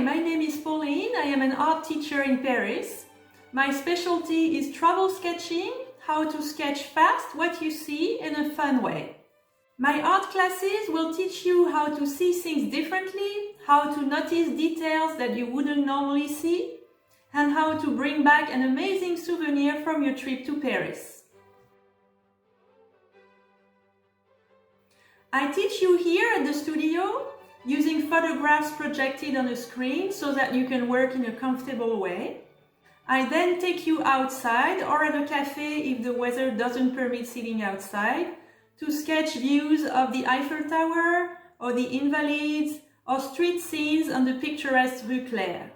my name is Pauline. I am an art teacher in Paris. My specialty is travel sketching, how to sketch fast what you see in a fun way. My art classes will teach you how to see things differently, how to notice details that you wouldn't normally see, and how to bring back an amazing souvenir from your trip to Paris. I teach you here at the studio using photographs projected on a screen so that you can work in a comfortable way. I then take you outside or at a cafe if the weather doesn't permit sitting outside to sketch views of the Eiffel Tower or the Invalides or street scenes on the picturesque Rue Claire.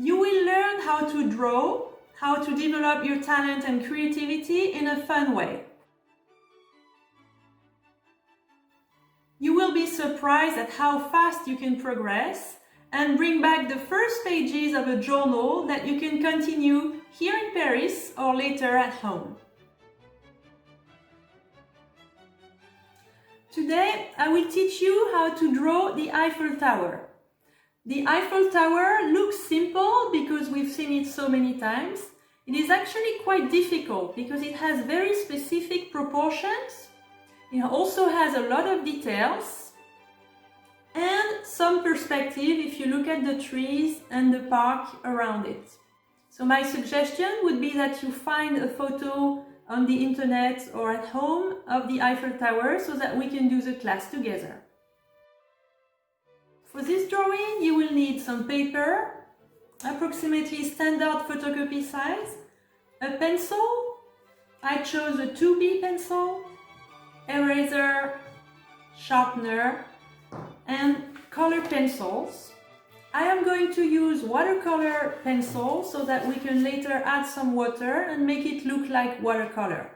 You will learn how to draw, how to develop your talent and creativity in a fun way. You will be surprised at how fast you can progress and bring back the first pages of a journal that you can continue here in Paris or later at home. Today, I will teach you how to draw the Eiffel Tower. The Eiffel Tower looks simple because we've seen it so many times. It is actually quite difficult because it has very specific proportions. It also has a lot of details and some perspective if you look at the trees and the park around it. So my suggestion would be that you find a photo on the internet or at home of the Eiffel Tower so that we can do the class together. For this drawing, you will need some paper, approximately standard photocopy size, a pencil, I chose a 2B pencil, eraser, sharpener, and color pencils. I am going to use watercolor pencil so that we can later add some water and make it look like watercolor.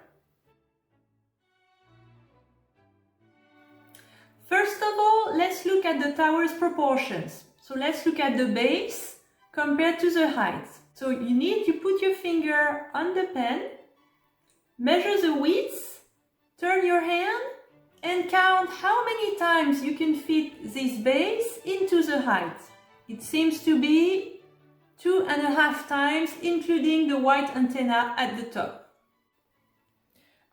First of all, let's look at the tower's proportions. So let's look at the base compared to the height. So you need to put your finger on the pen, measure the width, turn your hand and count how many times you can fit this base into the height. It seems to be 2.5 times, including the white antenna at the top.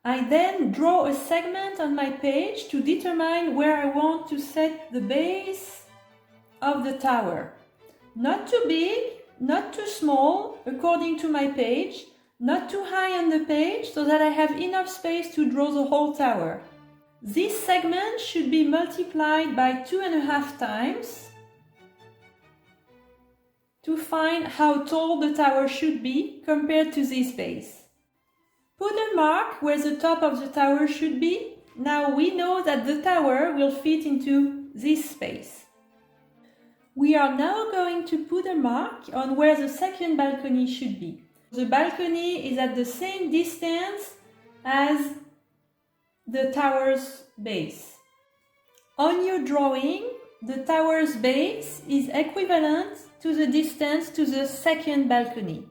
I then draw a segment on my page to determine where I want to set the base of the tower. Not too big, not too small, according to my page, not too high on the page so that I have enough space to draw the whole tower. This segment should be multiplied by 2.5 times to find how tall the tower should be compared to this base. Put a mark where the top of the tower should be. Now we know that the tower will fit into this space. We are now going to put a mark on where the second balcony should be. The balcony is at the same distance as the tower's base. On your drawing, the tower's base is equivalent to the distance to the second balcony.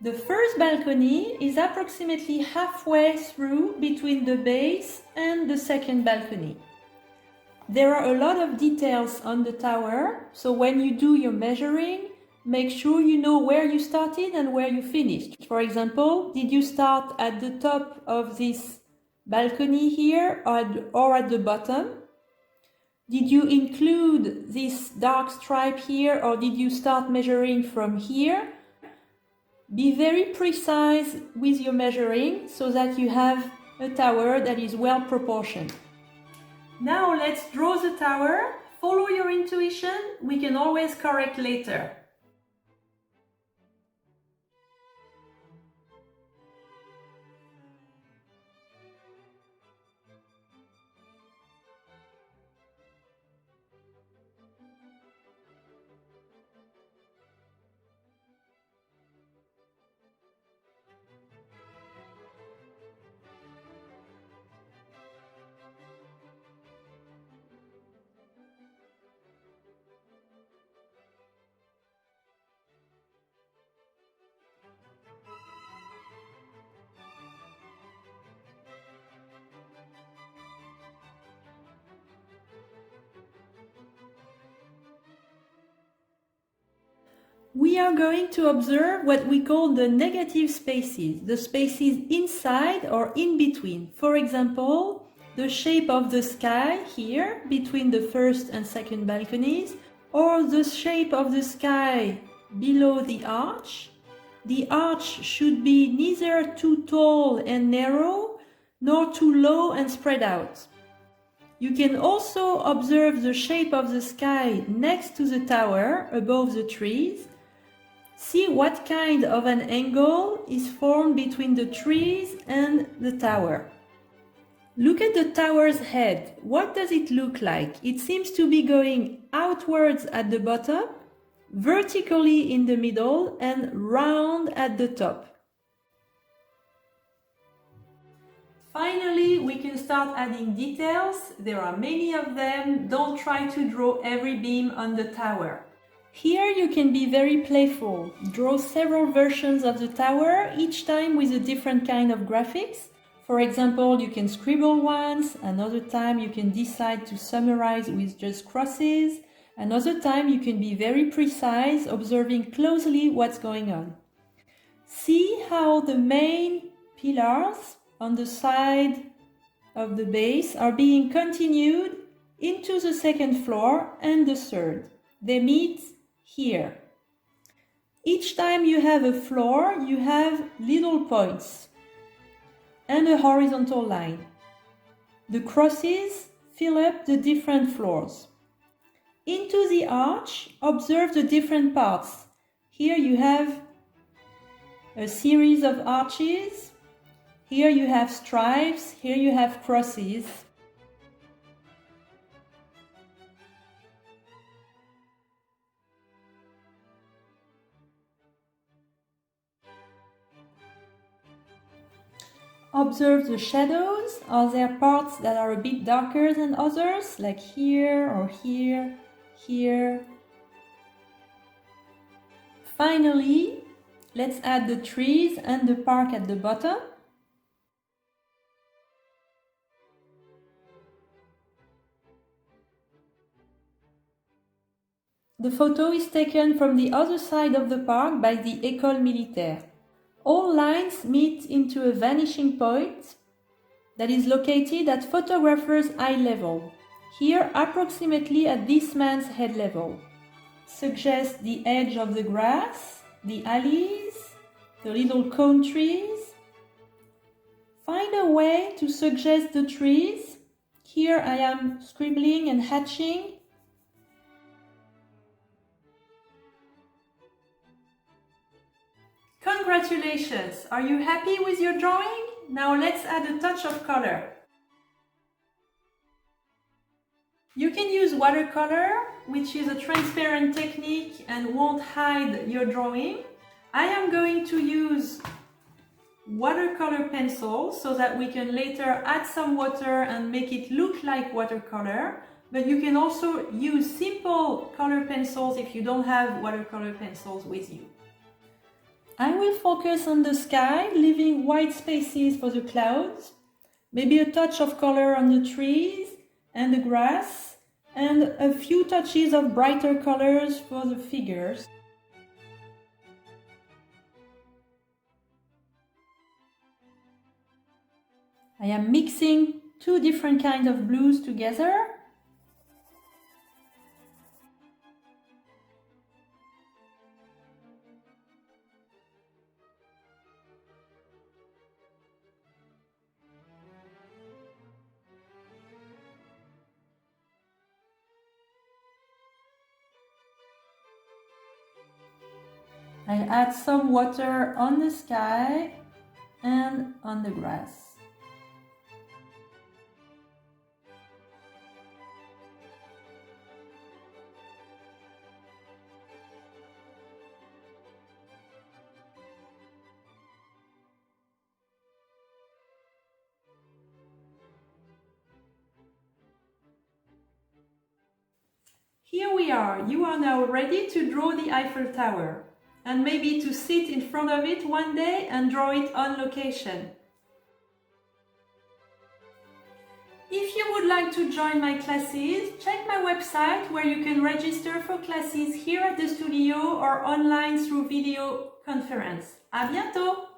The first balcony is approximately halfway through between the base and the second balcony. There are a lot of details on the tower, so when you do your measuring, make sure you know where you started and where you finished. For example, did you start at the top of this balcony here or at the bottom? Did you include this dark stripe here or did you start measuring from here? Be very precise with your measuring so that you have a tower that is well proportioned. Now let's draw the tower. Follow your intuition. We can always correct later. We are going to observe what we call the negative spaces, the spaces inside or in between. For example, the shape of the sky here between the first and second balconies, or the shape of the sky below the arch. The arch should be neither too tall and narrow, nor too low and spread out. You can also observe the shape of the sky next to the tower, above the trees. See what kind of an angle is formed between the trees and the tower. Look at the tower's head. What does it look like? It seems to be going outwards at the bottom, vertically in the middle, and round at the top. Finally, we can start adding details. There are many of them. Don't try to draw every beam on the tower. Here you can be very playful. Draw several versions of the tower, each time with a different kind of graphics. For example, you can scribble once, another time you can decide to summarize with just crosses, another time you can be very precise, observing closely what's going on. See how the main pillars on the side of the base are being continued into the second floor and the third. They meet here. Each time you have a floor, you have little points and a horizontal line. The crosses fill up the different floors. Into the arch, observe the different parts. Here you have a series of arches. Here you have stripes. Here you have crosses. Observe the shadows. Are there parts that are a bit darker than others, like here or here, here? Finally, let's add the trees and the park at the bottom. The photo is taken from the other side of the park by the École Militaire. All lines meet into a vanishing point that is located at photographer's eye level, here approximately at this man's head level. Suggest the edge of the grass, the alleys, the little cone trees. Find a way to suggest the trees. Here I am scribbling and hatching. Congratulations! Are you happy with your drawing? Now let's add a touch of color. You can use watercolor, which is a transparent technique and won't hide your drawing. I am going to use watercolor pencil so that we can later add some water and make it look like watercolor. But you can also use simple color pencils if you don't have watercolor pencils with you. I will focus on the sky, leaving white spaces for the clouds, maybe a touch of color on the trees and the grass, and a few touches of brighter colors for the figures. I am mixing two different kinds of blues together. I'll add some water on the sky and on the grass. Here we are. You are now ready to draw the Eiffel Tower, and maybe to sit in front of it one day and draw it on location. If you would like to join my classes, check my website where you can register for classes here at the studio or online through video conference. À bientôt!